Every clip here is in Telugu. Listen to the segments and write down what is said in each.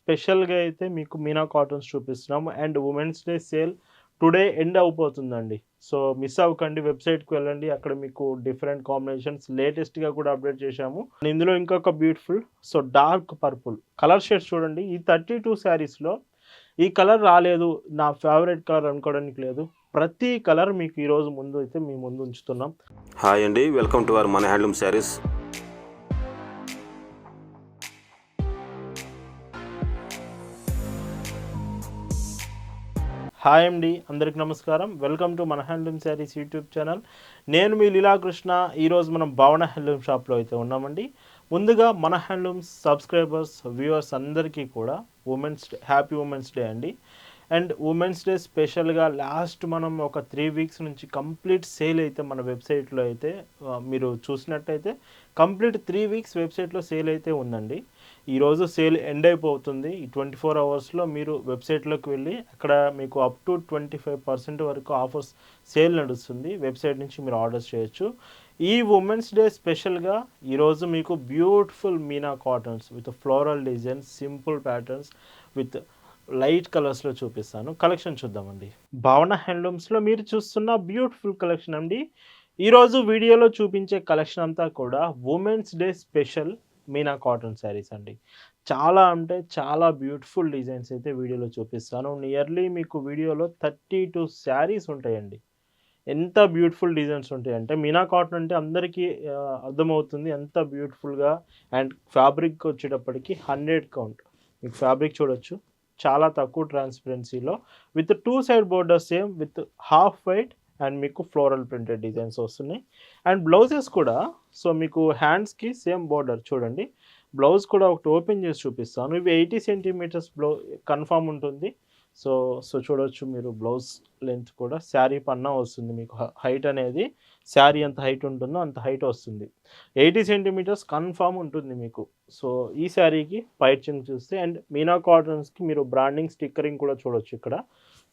స్పెషల్‌గా అయితే మీకు మీనా కాటన్స్ చూపిస్తున్నాము. And women's day sale today end అయిపోతుందండి. సో, మిస్ అవ్వకండి. వెబ్‌సైట్‌కి వెళ్ళండి. అక్కడ మీకు డిఫరెంట్ కాంబినేషన్స్ లేటెస్ట్‌గా కూడా అప్డేట్ చేశాము. ఇందులో ఇంకొక beautiful dark purple colour shades చూడండి. ఈ 32 శారీస్‌లో ఈ కలర్ రాలేదు, నా ఫేవరెట్ కలర్ అనుకోవడానికి లేదు. ప్రతి కలర్ మీకు ఈరోజు ముందు అయితే మీ ముందు ఉంచుతున్నాం. హాయ్ అండి, వెల్కమ్ టు అవర్ మన హ్యాండ్లూమ్ శారీస్. హాయ్ అండి, అందరికి నమస్కారం. వెల్కమ్ టు మన హ్యాండ్లూమ్ శారీస్ యూట్యూబ్ ఛానల్. నేను మీ లీలాకృష్ణ. ఈరోజు మనం భావన హ్యాండ్లూమ్ షాప్లో అయితే ఉన్నామండి. ముందుగా మన హ్యాండ్లూమ్స్ సబ్స్క్రైబర్స్ వ్యూవర్స్ అందరికీ కూడా హ్యాపీ ఉమెన్స్ డే అండి. అండ్ ఉమెన్స్ డే స్పెషల్గా లాస్ట్ మనం ఒక 3 వీక్స్ నుంచి కంప్లీట్ సేల్ అయితే మన వెబ్సైట్లో అయితే మీరు చూసినట్టయితే కంప్లీట్ 3 వీక్స్ వెబ్సైట్లో సేల్ అయితే ఉందండి. ఈరోజు సేల్ ఎండ్ అయిపోతుంది. ఈ 24 అవర్స్లో మీరు వెబ్సైట్లోకి వెళ్ళి అక్కడ మీకు అప్ టు 25% వరకు ఆఫర్స్ సేల్ నడుస్తుంది. వెబ్సైట్ నుంచి మీరు ఆర్డర్స్ చేయొచ్చు. ఈ ఉమెన్స్ డే స్పెషల్గా ఈరోజు మీకు beautiful Meena cottons with floral designs, simple patterns with light కలర్స్లో చూపిస్తాను. కలెక్షన్ చూద్దామండి. భావన హ్యాండ్లూమ్స్లో మీరు చూస్తున్న బ్యూటిఫుల్ కలెక్షన్ అండి. ఈరోజు వీడియోలో చూపించే కలెక్షన్ అంతా కూడా women's day special Meena cotton saris అండి. చాలా అంటే చాలా బ్యూటిఫుల్ డిజైన్స్ అయితే వీడియోలో చూపిస్తాను. నియర్లీ మీకు వీడియోలో 32 శారీస్ ఉంటాయండి. ఎంత బ్యూటిఫుల్ డిజైన్స్ ఉంటాయంటే మీనా కాటన్ అంటే అందరికీ అర్థమవుతుంది ఎంత బ్యూటిఫుల్గా. అండ్ ఫ్యాబ్రిక్ వచ్చేటప్పటికి 100 కౌంట్ మీకు ఫ్యాబ్రిక్ చూడొచ్చు. చాలా తక్కువ ట్రాన్స్పరెన్సీలో with 2 side border same with half white and మీకు ఫ్లోరల్ ప్రింటెడ్ డిజైన్స్ వస్తున్నాయి. అండ్ బ్లౌజెస్ కూడా సో మీకు హ్యాండ్స్కి సేమ్ బోర్డర్ చూడండి. బ్లౌజ్ కూడా ఒకటి ఓపెన్ చేసి చూపిస్తాను. ఇవి 80 సెంటీమీటర్స్ కన్ఫామ్ ఉంటుంది. సో సో చూడవచ్చు మీరు. బ్లౌజ్ లెంత్ కూడా శారీ పన్నా వస్తుంది మీకు. హైట్ అనేది శారీ ఎంత హైట్ ఉంటుందో అంత హైట్ వస్తుంది. 80 సెంటీమీటర్స్ కన్ఫామ్ ఉంటుంది మీకు. సో ఈ శారీకి పైచింగ్ చూస్తే అండ్ మీనా కాటన్స్కి మీరు బ్రాండింగ్ స్టిక్కరింగ్ కూడా చూడొచ్చు ఇక్కడ.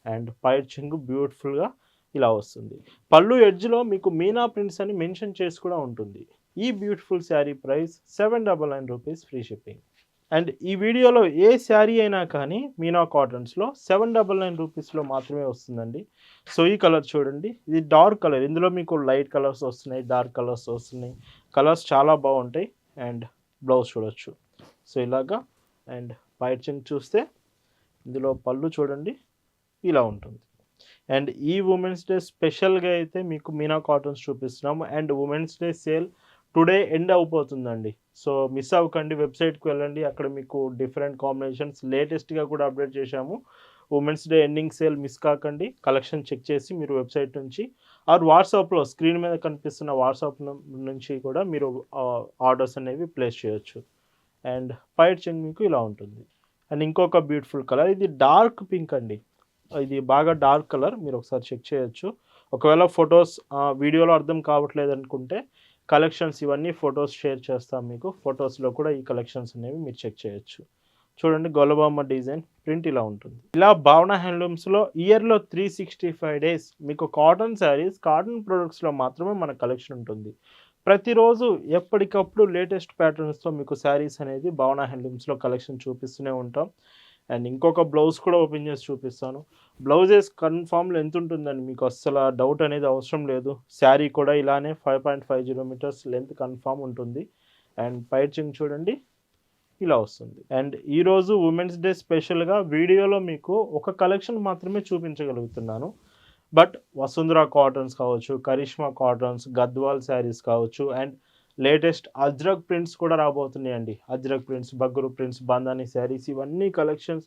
అండ్ పైచింగ్ బ్యూటిఫుల్గా ఇలా వస్తుంది. పళ్ళు ఎడ్జ్లో మీకు మీనా ప్రింట్స్ అని మెన్షన్ చేసి కూడా ఉంటుంది. ఈ beautiful sari price 799 rupees free shipping. And ఈ వీడియోలో ఏ శారీ అయినా కానీ మీనా కాటన్స్లో 799 రూపీస్లో మాత్రమే వస్తుందండి. సో ఈ కలర్ చూడండి, ఇది డార్క్ కలర్. ఇందులో మీకు లైట్ కలర్స్ వస్తున్నాయి, డార్క్ కలర్స్ వస్తున్నాయి. కలర్స్ చాలా బాగుంటాయి. అండ్ బ్లౌజ్ చూడొచ్చు సో ఇలాగా. అండ్ పైచింగ్ చూస్తే ఇందులో పళ్ళు చూడండి ఇలా ఉంటుంది. అండ్ ఈ ఉమెన్స్ డే స్పెషల్గా అయితే మీకు మీనా కాటన్స్ చూపిస్తున్నాము. And women's day sale today end అయిపోతుందండి. సో మిస్ అవ్వకండి. వెబ్సైట్కి వెళ్ళండి. అక్కడ మీకు డిఫరెంట్ కాంబినేషన్స్ లేటెస్ట్గా కూడా అప్డేట్ చేశాము. Women's day ending sale miss కాకండి. కలెక్షన్ చెక్ చేసి మీరు వెబ్సైట్ నుంచి ఆర్ వాట్సాప్లో స్క్రీన్ మీద కనిపిస్తున్న వాట్సాప్ నుంచి కూడా మీరు ఆర్డర్స్ అనేవి ప్లేస్ చేయొచ్చు. అండ్ పైచింగ్ మీకు ఇలా ఉంటుంది. అండ్ ఇంకొక బ్యూటిఫుల్ కలర్, ఇది డార్క్ పింక్ అండి. ఇది బాగా డార్క్ కలర్. మీరు ఒకసారి చెక్ చేయొచ్చు. ఒకవేళ ఫొటోస్ వీడియోలో అర్థం కావట్లేదు అనుకుంటే కలెక్షన్స్ ఇవన్నీ ఫొటోస్ షేర్ చేస్తాం మీకు. ఫొటోస్లో కూడా ఈ కలెక్షన్స్ అనేవి మీరు చెక్ చేయొచ్చు. చూడండి, గొల్లబామ్మ డిజైన్ ప్రింట్ ఇలా ఉంటుంది. ఇలా భావన హ్యాండ్లూమ్స్లో ఇయర్లో 365 డేస్ మీకు కాటన్ శారీస్, కాటన్ ప్రొడక్ట్స్లో మాత్రమే మన కలెక్షన్ ఉంటుంది. ప్రతిరోజు ఎప్పటికప్పుడు లేటెస్ట్ ప్యాటర్న్స్తో మీకు శారీస్ అనేది భావన హ్యాండ్లూమ్స్లో కలెక్షన్ చూపిస్తూనే ఉంటాం. అండ్ ఇంకొక బ్లౌజ్ కూడా ఓపెన్ చేసి చూపిస్తాను. బ్లౌజెస్ కన్ఫామ్లో ఎంత ఉంటుందండి, మీకు అస్సలు డౌట్ అనేది అవసరం లేదు. శారీ కూడా ఇలానే 5.50 మీటర్స్ లెంత్ కన్ఫామ్ ఉంటుంది. అండ్ పైచింగ్ చూడండి ఇలా వస్తుంది. అండ్ ఈరోజు ఉమెన్స్ డే స్పెషల్గా వీడియోలో మీకు ఒక కలెక్షన్ మాత్రమే చూపించగలుగుతున్నాను. బట్ వసుంధర కాటన్స్ కావచ్చు, కరిష్మా కాటన్స్, గద్వాల్ శారీస్ కావచ్చు, అండ్ లేటెస్ట్ అజ్రక్ ప్రింట్స్ కూడా రాబోతున్నాయండి. అజ్రక్ ప్రింట్స్, బగ్గురు ప్రింట్స్, బంధానీ శారీస్, ఇవన్నీ కలెక్షన్స్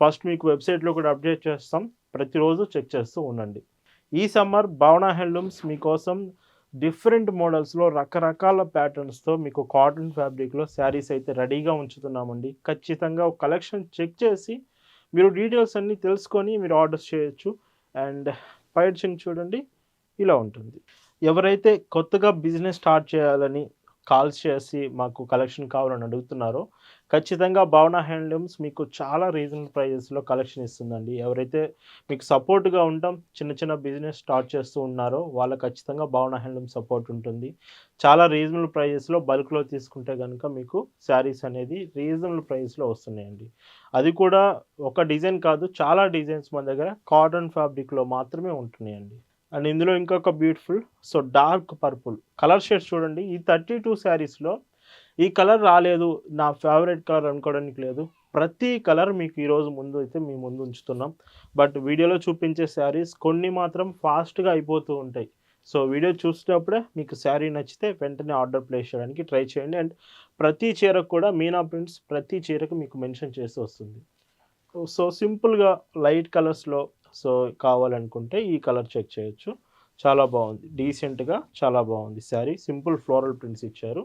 ఫస్ట్ మీకు వెబ్సైట్లో కూడా అప్డేట్ చేస్తాం. ప్రతిరోజు చెక్ చేస్తూ ఉండండి. ఈ సమ్మర్ భావన హ్యాండ్లూమ్స్ మీకోసం డిఫరెంట్ మోడల్స్లో రకరకాల ప్యాటర్న్స్తో మీకు కాటన్ ఫ్యాబ్రిక్లో శారీస్ అయితే రెడీగా ఉంచుతున్నామండి. ఖచ్చితంగా ఒక కలెక్షన్ చెక్ చేసి మీరు డీటెయిల్స్ అన్నీ తెలుసుకొని మీరు ఆర్డర్స్ చేయొచ్చు. అండ్ పైచింగ్ చూడండి ఇలా ఉంటుంది. ఎవరైతే కొత్తగా బిజినెస్ స్టార్ట్ చేయాలని కాల్స్ చేసి మాకు కలెక్షన్ కావాలని అడుగుతున్నారో ఖచ్చితంగా భావన హ్యాండ్లూమ్స్ మీకు చాలా రీజనబుల్ ప్రైజెస్‌లో కలెక్షన్ ఇస్తుందండి. ఎవరైతే మీకు సపోర్ట్‌గా ఉంటాం, చిన్న చిన్న బిజినెస్ స్టార్ట్ చేస్తూ ఉన్నారో వాళ్ళకి ఖచ్చితంగా భావన హ్యాండ్లూమ్ సపోర్ట్ ఉంటుంది. చాలా రీజనబుల్ ప్రైజెస్‌లో బల్క్‌లో తీసుకుంటే గనుక మీకు శారీస్ అనేది రీజనబుల్ ప్రైస్‌లో వస్తున్నాయండి. అది కూడా ఒక డిజైన్ కాదు, చాలా డిజైన్స్ మన దగ్గర కాటన్ ఫ్యాబ్రిక్‌లో మాత్రమే ఉంటున్నాయండి. అండ్ ఇందులో ఇంకొక beautiful dark purple colour shades చూడండి. ఈ 32 శారీస్‌లో ఈ కలర్ రాలేదు, నా ఫేవరెట్ కలర్ అనుకోవడానికి లేదు. ప్రతి కలర్ మీకు ఈరోజు ముందు అయితే మీ ముందు ఉంచుతున్నాం. బట్ వీడియోలో చూపించే శారీస్ కొన్ని మాత్రం ఫాస్ట్‌గా అయిపోతూ ఉంటాయి. సో వీడియో చూసేటప్పుడే మీకు శారీ నచ్చితే వెంటనే ఆర్డర్ ప్లేస్ చేయడానికి ట్రై చేయండి. అండ్ ప్రతి చీరకు కూడా మీనా ప్రింట్స్ ప్రతి చీరకు మీకు మెన్షన్ చేసి వస్తుంది. సో సింపుల్‌గా లైట్ కలర్స్‌లో కావాలనుకుంటే ఈ కలర్ చెక్ చేయొచ్చు. చాలా బావుంది. డీసెంట్‌గా చాలా బావుంది శారీ. సింపుల్ ఫ్లోరల్ ప్రింట్స్ ఇచ్చారు.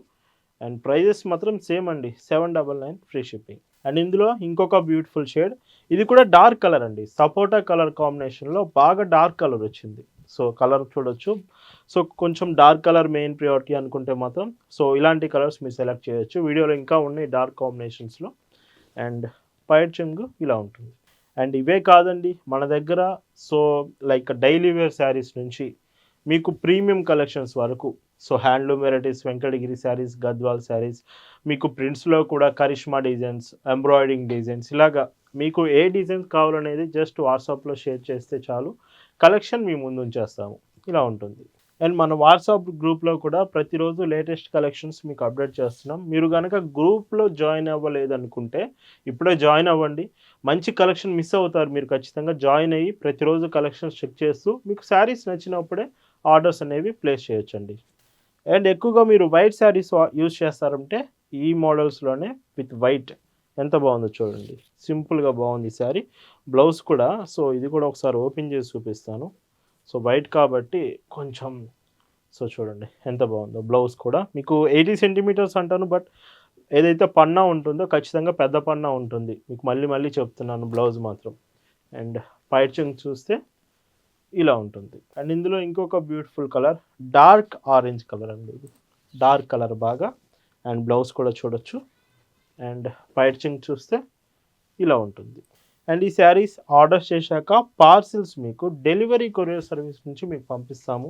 అండ్ ప్రైజెస్ మాత్రం సేమ్ అండి. 799 ఫ్రీ షిప్పింగ్. అండ్ ఇందులో ఇంకొక బ్యూటిఫుల్ షేడ్. ఇది కూడా డార్క్ కలర్ అండి. సపోటా కలర్ కాంబినేషన్‌లో బాగా డార్క్ కలర్ వచ్చింది. కలర్ చూడొచ్చు. కొంచెం డార్క్ కలర్ మెయిన్ ప్రియారిటీ అనుకుంటే మాత్రం ఇలాంటి కలర్స్ మీరు సెలెక్ట్ చేయొచ్చు. వీడియోలో ఇంకా ఉన్నాయి డార్క్ కాంబినేషన్స్‌లో. అండ్ పైట్ చెంగు ఇలా ఉంటుంది. అండ్ ఇవే కాదండి మన దగ్గర so like daily wear sarees నుంచి మీకు ప్రీమియం కలెక్షన్స్ వరకు handloom varieties, Venkatagiri sarees, Gadwal sarees, మీకు ప్రింట్స్‌లో కూడా కరిష్మా డిజైన్స్, ఎంబ్రాయిడింగ్ డిజైన్స్ ఇలాగా మీకు ఏ డిజైన్స్ కావాలనేది జస్ట్ వాట్సాప్‌లో షేర్ చేస్తే చాలు. కలెక్షన్ మీ ముందు ఉంచేస్తాము. ఇలా ఉంటుంది. అండ్ మన వాట్సాప్ గ్రూప్‌లో కూడా ప్రతిరోజు లేటెస్ట్ కలెక్షన్స్ మీకు అప్డేట్ చేస్తున్నాం. మీరు గనక గ్రూప్‌లో జాయిన్ అవ్వలేదనుకుంటే ఇప్పుడే జాయిన్ అవ్వండి. మంచి కలెక్షన్ మిస్ అవుతారు. మీరు ఖచ్చితంగా జాయిన్ అయ్యి ప్రతిరోజు కలెక్షన్స్ చెక్ చేస్తూ మీకు శారీస్ నచ్చినప్పుడే ఆర్డర్స్ అనేవి ప్లేస్ చేయొచ్చండి. అండ్ ఎక్కువగా మీరు వైట్ శారీస్ యూజ్ చేస్తారంటే ఈ మోడల్స్‌లోనే విత్ వైట్ ఎంత బాగుందో చూడండి. సింపుల్‌గా బాగుంది శారీ. బ్లౌజ్ కూడా ఇది కూడా ఒకసారి ఓపెన్ చేసి చూపిస్తాను. వైట్ కాబట్టి కొంచెం చూడండి ఎంత బాగుందో. బ్లౌజ్ కూడా మీకు 80 సెంటీమీటర్స్ అంటాను. బట్ ఏదైతే పన్నా ఉంటుందో ఖచ్చితంగా పెద్ద పన్నా ఉంటుంది. మీకు మళ్ళీ మళ్ళీ చెప్తున్నాను బ్లౌజ్ మాత్రం. అండ్ పైచింగ్ చూస్తే ఇలా ఉంటుంది. అండ్ ఇందులో ఇంకొక beautiful colour dark orange colour అండి. ఇది డార్క్ కలర్ బాగా. అండ్ బ్లౌజ్ కూడా చూడొచ్చు. అండ్ పైచింగ్ చూస్తే ఇలా ఉంటుంది. అండ్ ఈ శారీస్ ఆర్డర్ చేశాక పార్సిల్స్ మీకు డెలివరీ కొరియర్ సర్వీస్ నుంచి మీకు పంపిస్తాము.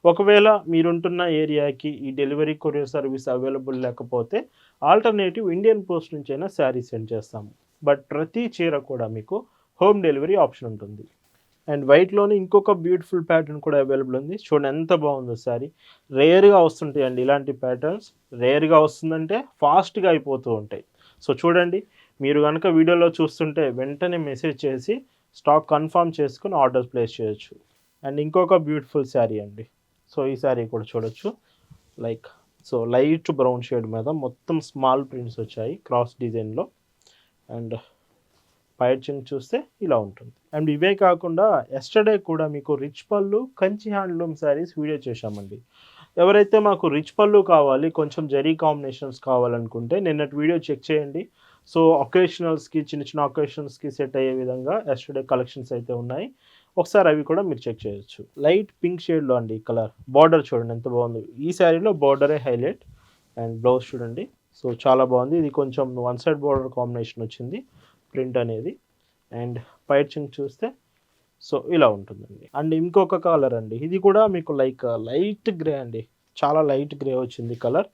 ఒకవేళ మీరుంటున్న ఏరియాకి ఈ డెలివరీ కొరియర్ సర్వీస్ అవైలబుల్ లేకపోతే ఆల్టర్నేటివ్ ఇండియన్ పోస్ట్ నుంచైనా శారీ సెండ్ చేస్తాము. బట్ ప్రతి చీర కూడా మీకు హోమ్ డెలివరీ ఆప్షన్ ఉంటుంది. అండ్ వైట్‌లోనే ఇంకొక బ్యూటిఫుల్ ప్యాటర్న్ కూడా అవైలబుల్ ఉంది. చూడండి ఎంత బాగుందో శారీ. రేర్‌గా వస్తుంటాయండి ఇలాంటి ప్యాటర్న్స్. రేర్‌గా వస్తుందంటే ఫాస్ట్‌గా అయిపోతూ ఉంటాయి. చూడండి, మీరు గనక వీడియోలో చూస్తుంటే వెంటనే మెసేజ్ చేసి స్టాక్ కన్ఫర్మ్ చేసుకొని ఆర్డర్ ప్లేస్ చేయొచ్చు. అండ్ ఇంకొక బ్యూటిఫుల్ శారీ అండి. ఈ శారీ కూడా చూడొచ్చు. లైక్ లైట్ బ్రౌన్ షేడ్ మీద మొత్తం స్మాల్ ప్రింట్స్ వచ్చాయి క్రాస్ డిజైన్‌లో. అండ్ పైచింగ్ చూస్తే ఇలా ఉంటుంది. అండ్ ఇవే కాకుండా యెస్టర్‌డే కూడా మీకు రిచ్ పళ్ళు కంచి హ్యాండ్లూమ్ శారీస్ వీడియో చేశామండి. ఎవరైతే మాకు రిచ్ పళ్ళు కావాలి, కొంచెం జరీ కాంబినేషన్స్ కావాలనుకుంటే నిన్నటి వీడియో చెక్ చేయండి. ఒకేషనల్స్‌కి చిన్న చిన్న ఒకేషన్స్‌కి సెట్ అయ్యే విధంగా యెస్టర్‌డే కలెక్షన్స్ అయితే ఉన్నాయి. ఒకసారి అవి కూడా మీరు చెక్ చేయొచ్చు. లైట్ పింక్ షేడ్‌లో అండి ఈ కలర్. బార్డర్ చూడండి ఎంత బాగుందో. ఈ శారీలో బార్డరే హైలైట్. అండ్ బ్లౌజ్ చూడండి. చాలా బాగుంది. ఇది కొంచెం వన్ సైడ్ బార్డర్ కాంబినేషన్ వచ్చింది ప్రింట్ అనేది. అండ్ పైచింగ్ చూస్తే ఇలా ఉంటుందండి. అండ్ ఇంకొక కలర్ అండి. ఇది కూడా మీకు లైట్ గ్రే అండి. చాలా లైట్ గ్రే వచ్చింది కలర్.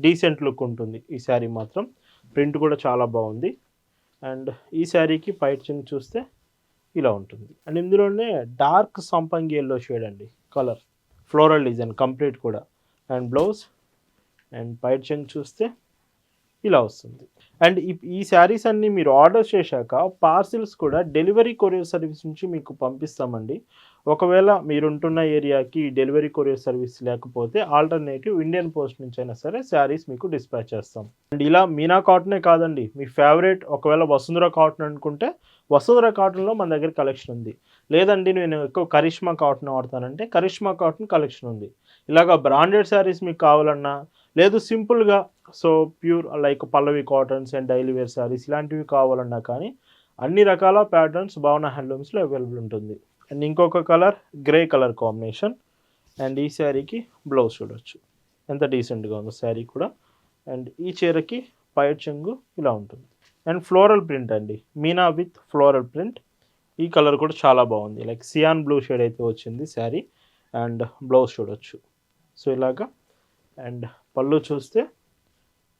డీసెంట్ లుక్ ఉంటుంది ఈ శారీ మాత్రం. ప్రింట్ కూడా చాలా బాగుంది. అండ్ ఈ శారీకి పైచింగ్ చూస్తే ఇలా ఉంటుంది. అండ్ ఇందులోనే డార్క్ సంపంగి యెల్లో షేడ్ అండి కలర్. ఫ్లోరల్ డిజైన్ కంప్లీట్ కూడా. అండ్ బ్లౌజ్ అండ్ పైచింగ్ చూస్తే ఇలా వస్తుంది. అండ్ ఈ శారీస్ అన్నీ మీరు ఆర్డర్ చేశాక పార్సిల్స్ కూడా డెలివరీ కొరియర్ సర్వీస్ నుంచి మీకు పంపిస్తామండి. ఒకవేళ మీరుంటున్న ఏరియాకి డెలివరీ కొరియర్ సర్వీస్ లేకపోతే ఆల్టర్నేటివ్ ఇండియన్ పోస్ట్ నుంచైనా సరే శారీస్ మీకు డిస్పాచ్ చేస్తాం. అండ్ ఇలా మీనా కాటనే కాదండి, మీ ఫేవరెట్ ఒకవేళ వసుంధర కాటన్ అనుకుంటే వసుంధర కాటన్లో మన దగ్గర కలెక్షన్ ఉంది. లేదండి నేను ఎక్కువ కరిష్మా కాటన్ వాడతానంటే కరిష్మా కాటన్ కలెక్షన్ ఉంది. ఇలాగ బ్రాండెడ్ శారీస్ మీకు కావాలన్నా, లేదు సింపుల్గా pure like Pallavi cottons and daily wear saris ఇలాంటివి కావాలన్నా కానీ అన్ని రకాల ప్యాటర్న్స్ భావన హ్యాండ్లూమ్స్లో అవైలబుల్ ఉంటుంది. అండ్ ఇంకొక colour grey colour combination. And ఈ శారీకి బ్లౌజ్ చూడొచ్చు ఎంత డీసెంట్గా ఉందో శారీ కూడా. అండ్ ఈ చీరకి పైట్ చెంగు ఇలా ఉంటుంది. అండ్ ఫ్లోరల్ ప్రింట్ అండి, మీనా విత్ ఫ్లోరల్ ప్రింట్. ఈ కలర్ కూడా చాలా బాగుంది, లైక్ సియాన్ బ్లూ షేడ్ అయితే వచ్చింది శారీ. అండ్ బ్లౌజ్ చూడొచ్చు సో ఇలాగా. అండ్ పళ్ళు చూస్తే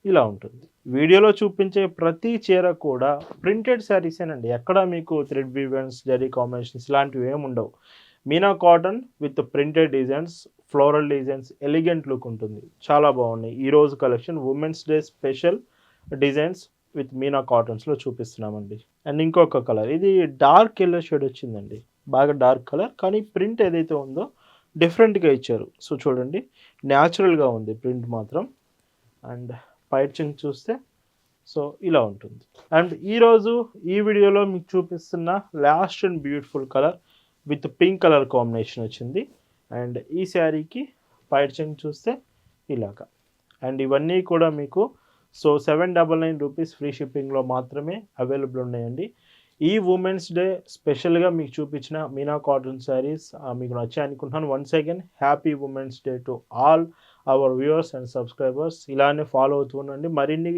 ఇలా ఉంటుంది. వీడియోలో చూపించే ప్రతి చీర కూడా ప్రింటెడ్ శారీసేనండి, ఎక్కడ మీకు థ్రెడ్ వీవెన్స్, జరీ కాంబినేషన్స్ ఇలాంటివి ఏమి ఉండవు. Meena cotton with printed designs, floral designs, elegant look ఉంటుంది. చాలా బాగున్నాయి. ఈరోజు collection women's day special designs with Meena కాటన్స్లో చూపిస్తున్నామండి. అండ్ ఇంకొక కలర్, ఇది డార్క్ ఎల్లో షేడ్ వచ్చిందండి, బాగా డార్క్ కలర్, కానీ ప్రింట్ ఏదైతే ఉందో డిఫరెంట్గా ఇచ్చారు. సో చూడండి, న్యాచురల్గా ఉంది ప్రింట్ మాత్రం. అండ్ పైట్ చెంగు చూస్తే సో ఇలా ఉంటుంది. అండ్ ఈరోజు ఈ వీడియోలో మీకు చూపిస్తున్న last and beautiful colour with pink colour combination వచ్చింది. అండ్ ఈ శారీకి పైట్ చెంగు చూస్తే ఇలాగా. అండ్ ఇవన్నీ కూడా మీకు సో 799 రూపీస్ ఫ్రీ షిప్పింగ్లో మాత్రమే అవైలబుల్ ఉన్నాయండి. ఈ ఉమెన్స్ డే స్పెషల్గా మీకు చూపించిన మీనా కాటన్ శారీస్ మీకు నచ్చాయి అనుకుంటున్నాను. Once again happy women's day to all our viewers and subscribers. ఇలానే ఫాలో అవుతూ ఉండండి. మరిన్ని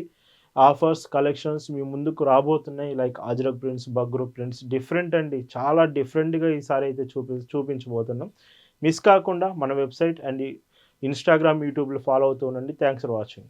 ఆఫర్స్, కలెక్షన్స్ మీ ముందుకు రాబోతున్నాయి. Like Ajrak prints, Bagru prints, different అండి, చాలా డిఫరెంట్గా ఈసారి అయితే చూపించబోతున్నాం. మిస్ కాకుండా మన వెబ్సైట్ అండ్ ఇన్స్టాగ్రామ్, యూట్యూబ్లో ఫాలో అవుతూ ఉండండి. Thanks for watching.